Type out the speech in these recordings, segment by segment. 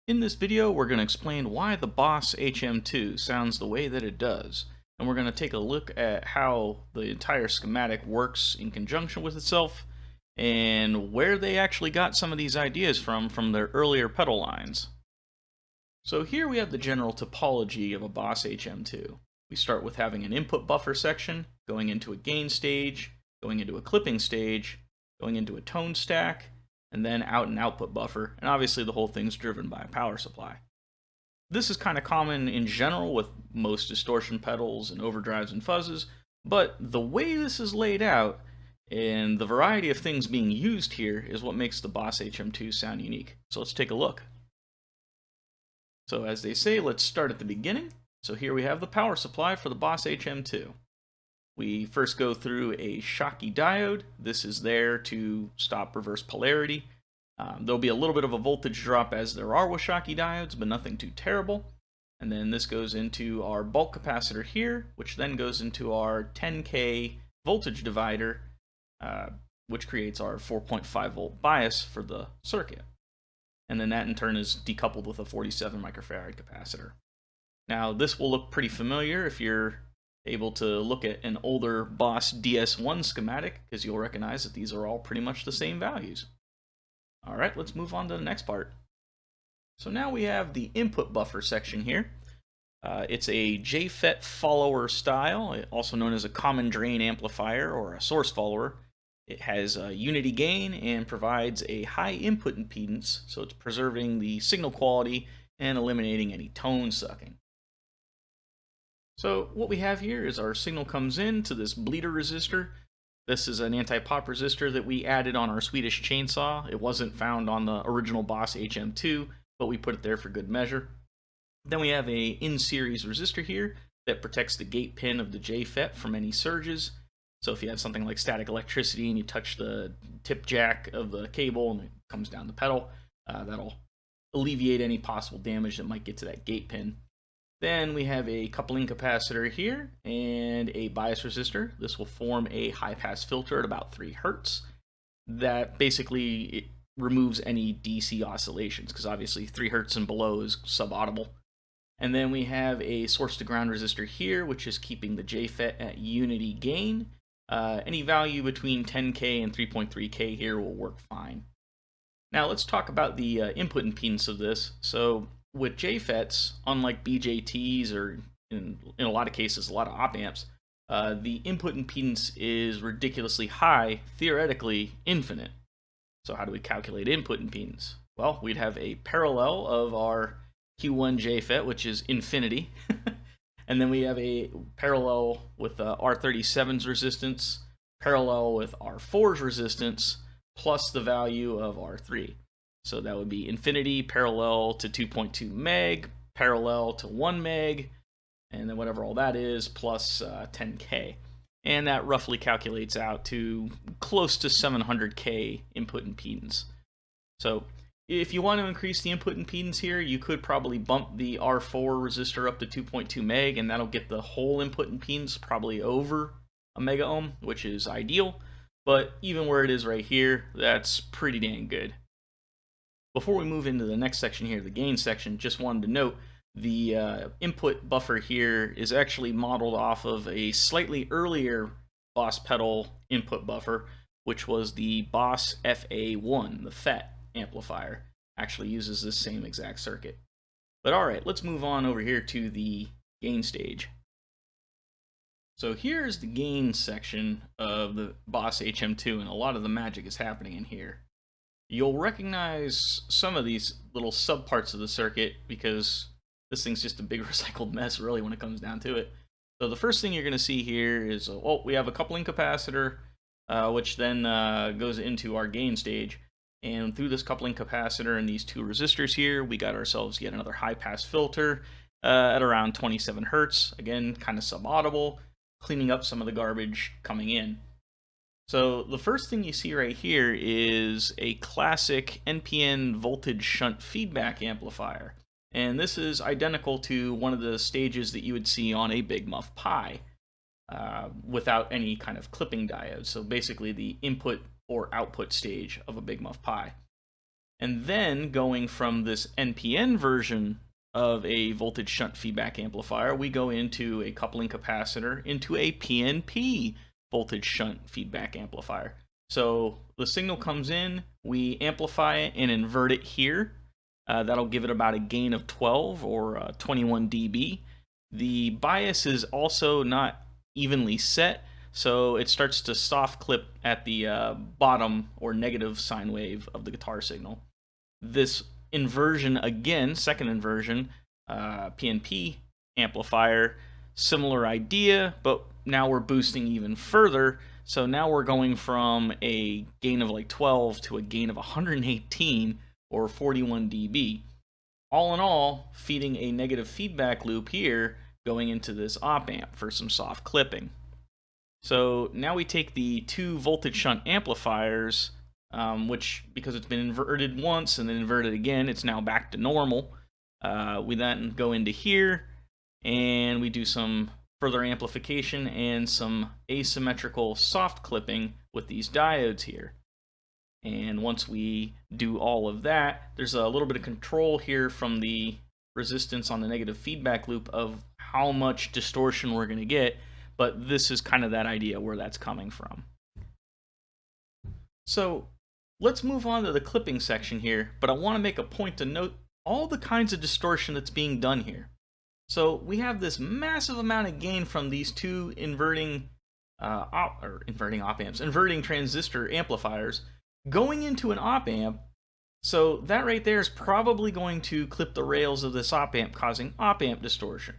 In this video, we're going to explain why the Boss HM2 sounds the way that it does, and we're going to take a look at how the entire schematic works in conjunction with itself, and where they actually got some of these ideas from their earlier pedal lines. So here we have the general topology of a Boss HM2. We start with having an input buffer section, going into a gain stage, going into a clipping stage, going into a tone stack, and then out an output buffer, and obviously the whole thing's driven by a power supply. This is kind of common in general with most distortion pedals and overdrives and fuzzes, but the way this is laid out and the variety of things being used here is what makes the Boss HM2 sound unique. So let's take a look. So as they say, let's start at the beginning. So here we have the power supply for the Boss HM2. We first go through a Schottky diode. This is there to stop reverse polarity. There'll be a little bit of a voltage drop as there are with Schottky diodes, but nothing too terrible. And then this goes into our bulk capacitor here, which then goes into our 10K voltage divider, which creates our 4.5 volt bias for the circuit. And then that in turn is decoupled with a 47 microfarad capacitor. Now this will look pretty familiar if you're able to look at an older Boss DS1 schematic, because you'll recognize that these are all pretty much the same values. Alright, let's move on to the next part. So now we have the input buffer section here. It's a JFET follower style, also known as a common drain amplifier or a source follower. It has a unity gain and provides a high input impedance, so it's preserving the signal quality and eliminating any tone sucking. So what we have here is our signal comes in to this bleeder resistor. This is an anti-pop resistor that we added on our Swedish Chainsaw. It wasn't found on the original Boss HM2, but we put it there for good measure. Then we have a in-series resistor here that protects the gate pin of the JFET from any surges. So if you have something like static electricity and you touch the tip jack of the cable and it comes down the pedal, that'll alleviate any possible damage that might get to that gate pin. Then we have a coupling capacitor here and a bias resistor. This will form a high-pass filter at about 3 Hz. That basically removes any DC oscillations, because obviously 3 Hz and below is subaudible. And then we have a source-to-ground resistor here, which is keeping the JFET at unity gain. Any value between 10K and 3.3K here will work fine. Now let's talk about the input impedance of this. So with JFETs, unlike BJTs or in a lot of cases, a lot of op amps, the input impedance is ridiculously high, theoretically infinite. So how do we calculate input impedance? Well, we'd have a parallel of our Q1 JFET, which is infinity, and then we have a parallel with R37's resistance, parallel with R4's resistance, plus the value of R3. So that would be infinity parallel to 2.2 meg, parallel to 1 meg, and then whatever all that is, plus 10K. And that roughly calculates out to close to 700K input impedance. So if you want to increase the input impedance here, you could probably bump the R4 resistor up to 2.2 meg, and that'll get the whole input impedance probably over a mega ohm, which is ideal. But even where it is right here, that's pretty dang good. Before we move into the next section here, the gain section, just wanted to note the input buffer here is actually modeled off of a slightly earlier Boss pedal input buffer, which was the Boss FA1, the FET amplifier. Actually uses this same exact circuit. But alright, let's move on over here to the gain stage. So here's the gain section of the Boss HM2, and a lot of the magic is happening in here. You'll recognize some of these little subparts of the circuit because this thing's just a big recycled mess really when it comes down to it. So the first thing you're going to see here is, we have a coupling capacitor, which then goes into our gain stage. And through this coupling capacitor and these 2 resistors here, we got ourselves yet another high-pass filter at around 27 Hz. Again, kind of subaudible, cleaning up some of the garbage coming in. So the first thing you see right here is a classic NPN voltage shunt feedback amplifier. And this is identical to one of the stages that you would see on a Big Muff Pi without any kind of clipping diode. So basically the input or output stage of a Big Muff Pi. And then going from this NPN version of a voltage shunt feedback amplifier, we go into a coupling capacitor into a PNP voltage shunt feedback amplifier. So the signal comes in, we amplify it and invert it here. That'll give it about a gain of 12 or 21 dB. The bias is also not evenly set, so it starts to soft clip at the bottom or negative sine wave of the guitar signal. This inversion again, second inversion, PNP amplifier, similar idea, but now we're boosting even further. So now we're going from a gain of like 12 to a gain of 118 or 41 dB. All in all, feeding a negative feedback loop here going into this op amp for some soft clipping. So now we take the two voltage shunt amplifiers, which, because it's been inverted once and then inverted again, it's now back to normal. We then go into here and we do some further amplification and some asymmetrical soft clipping with these diodes here. And once we do all of that, there's a little bit of control here from the resistance on the negative feedback loop of how much distortion we're going to get, but this is kind of that idea where that's coming from. So let's move on to the clipping section here, but I want to make a point to note all the kinds of distortion that's being done here. So we have this massive amount of gain from these two inverting transistor amplifiers going into an op amp. So that right there is probably going to clip the rails of this op amp, causing op amp distortion.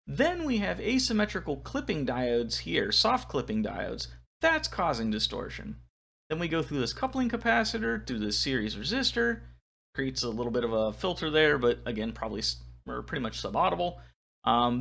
Then we have asymmetrical clipping diodes here, soft clipping diodes. That's causing distortion. Then we go through this coupling capacitor, through this series resistor, creates a little bit of a filter there, but again, probably or pretty much subaudible.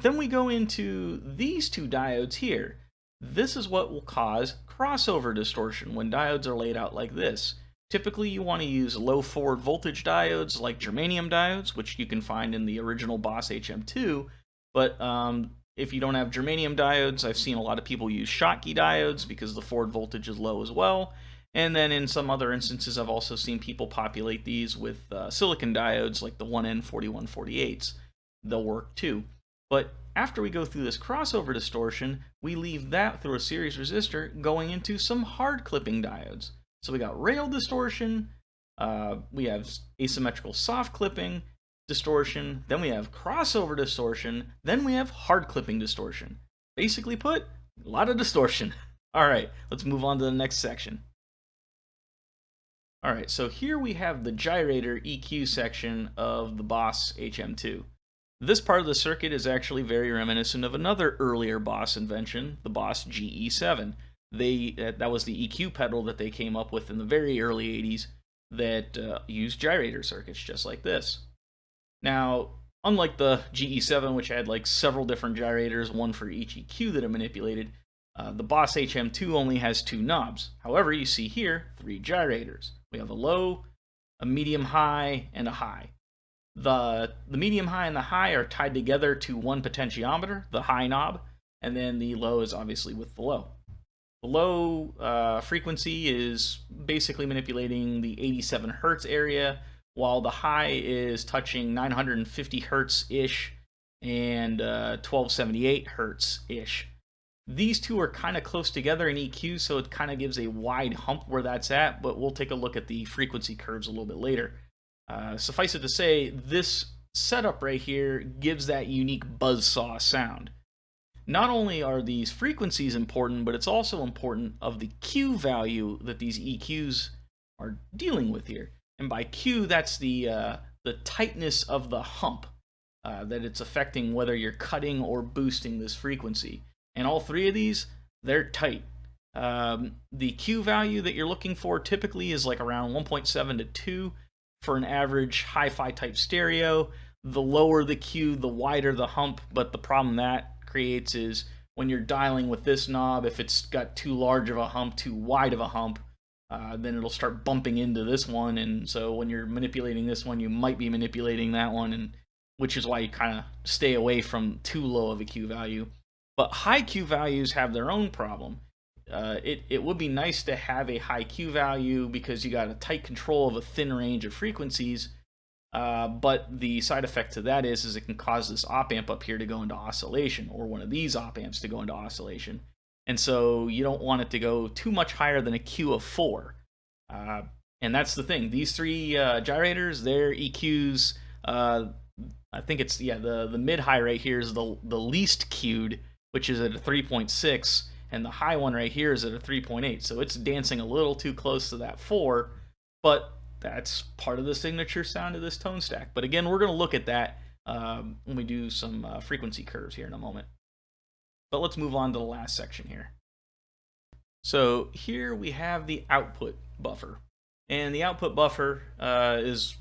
Then we go into these two diodes here. This is what will cause crossover distortion when diodes are laid out like this. Typically, you want to use low forward voltage diodes like germanium diodes, which you can find in the original Boss HM2. But if you don't have germanium diodes, I've seen a lot of people use Schottky diodes because the forward voltage is low as well. And then in some other instances, I've also seen people populate these with silicon diodes like the 1N4148s. They'll work too. But after we go through this crossover distortion, we leave that through a series resistor going into some hard clipping diodes. So we got rail distortion, we have asymmetrical soft clipping distortion, then we have crossover distortion, then we have hard clipping distortion. Basically put, a lot of distortion. All right, let's move on to the next section. All right, so here we have the Gyrator EQ section of the Boss HM2. This part of the circuit is actually very reminiscent of another earlier Boss invention, the Boss GE7. That was the EQ pedal that they came up with in the very early 80s that used gyrator circuits just like this. Now, unlike the GE7, which had like several different gyrators, one for each EQ that it manipulated, the Boss HM2 only has two knobs. However, you see here, three gyrators. We have a low, a medium high, and a high. The medium high and the high are tied together to one potentiometer, the high knob, and then the low is obviously with the low. The low frequency is basically manipulating the 87 hertz area, while the high is touching 950 hertz-ish and 1278 hertz-ish. These two are kind of close together in EQ, so it kind of gives a wide hump where that's at, but we'll take a look at the frequency curves a little bit later. Suffice it to say, this setup right here gives that unique buzzsaw sound. Not only are these frequencies important, but it's also important of the Q value that these EQs are dealing with here. And by Q, that's the tightness of the hump that it's affecting whether you're cutting or boosting this frequency. And all three of these, they're tight. The Q value that you're looking for typically is like around 1.7 to 2 for an average hi-fi type stereo. The lower the Q, the wider the hump, but the problem that creates is when you're dialing with this knob, if it's got too large of a hump, too wide of a hump, then it'll start bumping into this one, and so when you're manipulating this one, you might be manipulating that one, and which is why you kind of stay away from too low of a Q value. But high Q values have their own problem. it would be nice to have a high Q value because you got a tight control of a thin range of frequencies. But the side effect to that is it can cause this op amp up here to go into oscillation, or one of these op amps to go into oscillation. And so you don't want it to go too much higher than a Q of 4. And that's the thing. These three gyrators, their EQs, I think it's, the mid-high right here is the least Q'd, which is at a 3.6, and the high one right here is at a 3.8. So it's dancing a little too close to that 4, but that's part of the signature sound of this tone stack. But again, we're going to look at that when we do some frequency curves here in a moment. But let's move on to the last section here. So here we have the output buffer. And the output buffer is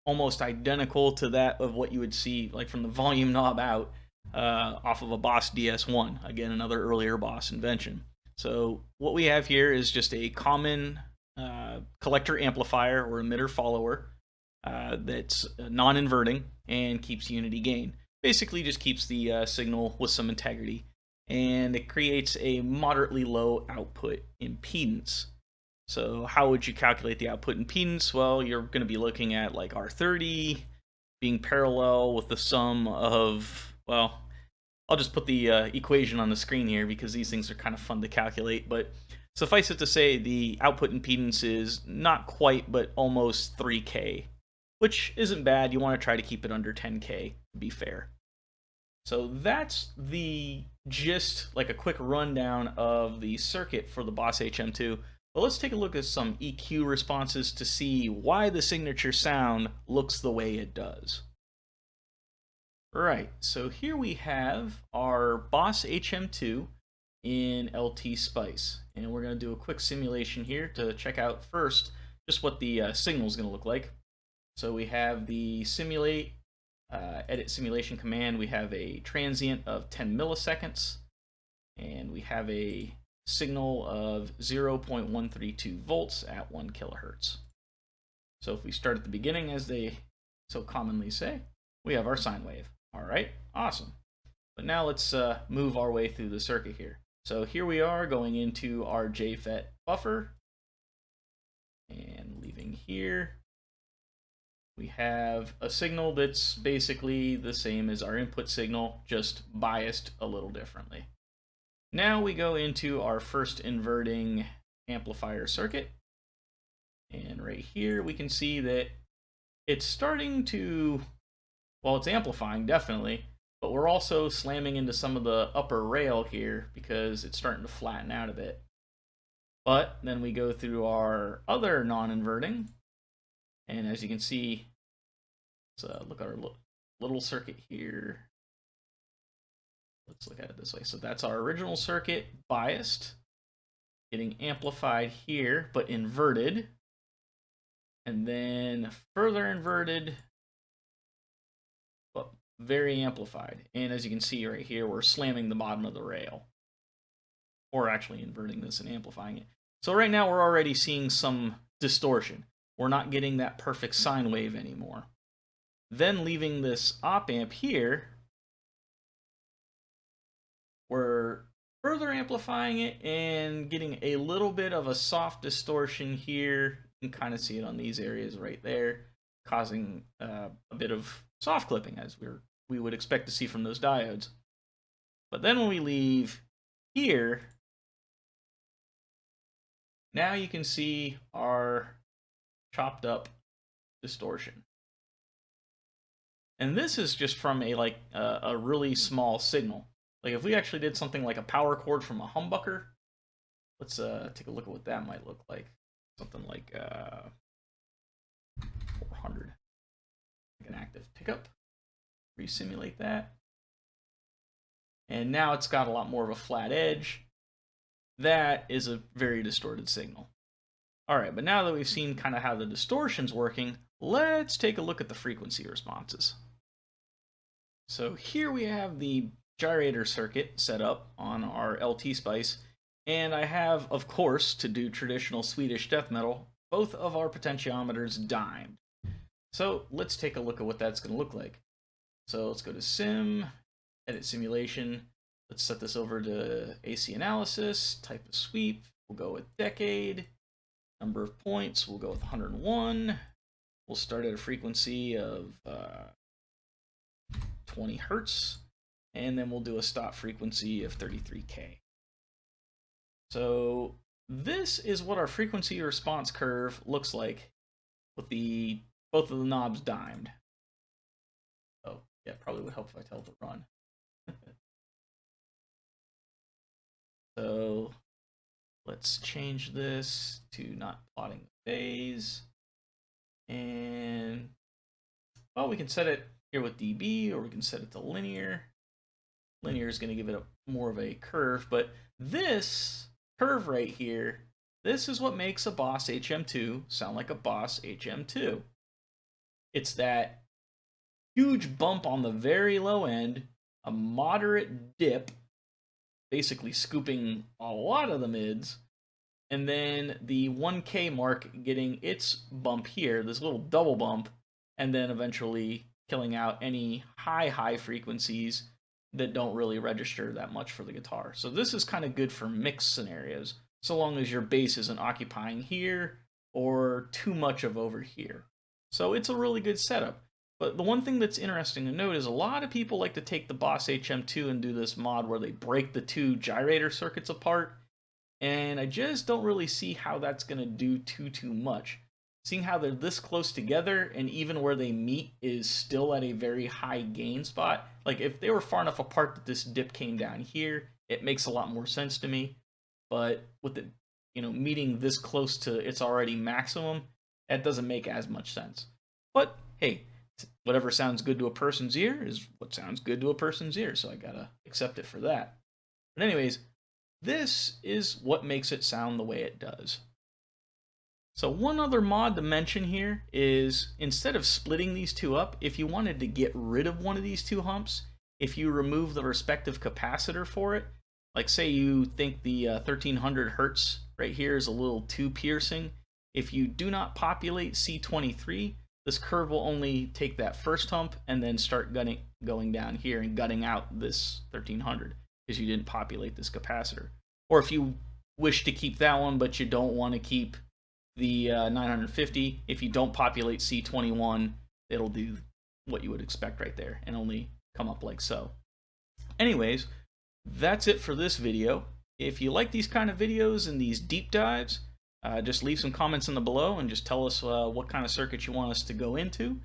almost identical to that of what you would see like from the volume knob out off of a Boss DS1. Again, another earlier Boss invention. So what we have here is just a common collector amplifier or emitter follower that's non-inverting and keeps unity gain. Basically just keeps the signal with some integrity. And it creates a moderately low output impedance. So how would you calculate the output impedance? Well, you're going to be looking at like R30 being parallel with the sum of, well, I'll just put the equation on the screen here because these things are kind of fun to calculate. But suffice it to say, the output impedance is not quite, but almost 3K, which isn't bad. You want to try to keep it under 10K to be fair. So that's the gist, like a quick rundown of the circuit for the Boss HM2. But let's take a look at some EQ responses to see why the signature sound looks the way it does. Right, so here we have our Boss HM2 in LTspice. And we're going to do a quick simulation here to check out first just what the signal is going to look like. So we have the simulate edit simulation command. We have a transient of 10 milliseconds, and we have a signal of 0.132 volts at 1 kilohertz. So if we start at the beginning, as they so commonly say, we have our sine wave. All right, awesome. But now let's move our way through the circuit here. So here we are going into our JFET buffer, and leaving here. We have a signal that's basically the same as our input signal, just biased a little differently. Now we go into our first inverting amplifier circuit. And right here we can see that it's starting to, well, it's amplifying definitely, but we're also slamming into some of the upper rail here because it's starting to flatten out a bit. But then we go through our other non-inverting, and as you can see, let's look at our little circuit here. Let's look at it this way. So that's our original circuit, biased, getting amplified here, but inverted. And then further inverted, but very amplified. And as you can see right here, we're slamming the bottom of the rail. Or actually inverting this and amplifying it. So right now we're already seeing some distortion. We're not getting that perfect sine wave anymore. Then leaving this op amp here, we're further amplifying it and getting a little bit of a soft distortion here. You can kind of see it on these areas right there, causing a bit of soft clipping as we would expect to see from those diodes. But then when we leave here, now you can see our chopped up distortion. And this is just from a really small signal. Like if we actually did something like a power chord from a humbucker, let's take a look at what that might look like. Something like 400, like an active pickup. Resimulate that. And now it's got a lot more of a flat edge. That is a very distorted signal. All right, but now that we've seen kind of how the distortion's working, let's take a look at the frequency responses. So here we have the gyrator circuit set up on our LTspice, and I have, of course, to do traditional Swedish death metal, both of our potentiometers dimed. So let's take a look at what that's going to look like. So let's go to Sim, Edit Simulation, Let's set this over to AC analysis, type of sweep. We'll go with decade. Number of points, we'll go with 101. We'll start at a frequency of 20 hertz. And then we'll do a stop frequency of 33K. So this is what our frequency response curve looks like with both of the knobs dimed. Oh, yeah, probably would help if I tell it to run. So let's change this to not plotting the phase. And, well, we can set it here with dB, or we can set it to linear. Linear is going to give it more of a curve, but this curve right here, this is what makes a Boss HM2 sound like a Boss HM2. It's that huge bump on the very low end, a moderate dip, basically scooping a lot of the mids, and then the 1K mark getting its bump here, this little double bump, and then eventually killing out any high frequencies that don't really register that much for the guitar. So this is kind of good for mixed scenarios, so long as your bass isn't occupying here or too much of over here. So it's a really good setup. But the one thing that's interesting to note is a lot of people like to take the Boss HM2 and do this mod where they break the two gyrator circuits apart, and I just don't really see how that's going to do too much. Seeing how they're this close together, and even where they meet is still at a very high gain spot. Like, if they were far enough apart that this dip came down here, it makes a lot more sense to me. But with it, meeting this close to its already maximum, that doesn't make as much sense. But hey, whatever sounds good to a person's ear is what sounds good to a person's ear, so I gotta accept it for that. But anyways, this is what makes it sound the way it does. So one other mod to mention here is, instead of splitting these two up, if you wanted to get rid of one of these two humps, if you remove the respective capacitor for it, like say you think the 1300 hertz right here is a little too piercing, if you do not populate C23, this curve will only take that first hump and then start going down here and gutting out this 1300 because you didn't populate this capacitor. Or if you wish to keep that one but you don't want to keep the 950, if you don't populate C21, it'll do what you would expect right there and only come up like so. Anyways, that's it for this video. If you like these kind of videos and these deep dives, just leave some comments in the below and just tell us what kind of circuits you want us to go into.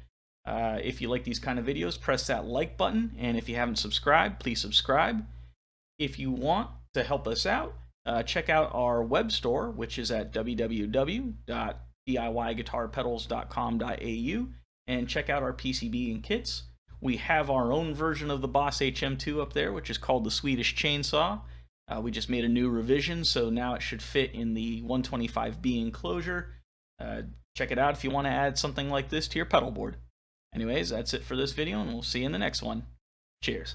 If you like these kind of videos, press that like button, and if you haven't subscribed, please subscribe. If you want to help us out, check out our web store, which is at www.diyguitarpedals.com.au, and check out our PCB and kits. We have our own version of the Boss HM2 up there, which is called the Swedish Chainsaw. We just made a new revision, so now it should fit in the 125B enclosure. Check it out if you want to add something like this to your pedal board. Anyways, that's it for this video, and we'll see you in the next one. Cheers.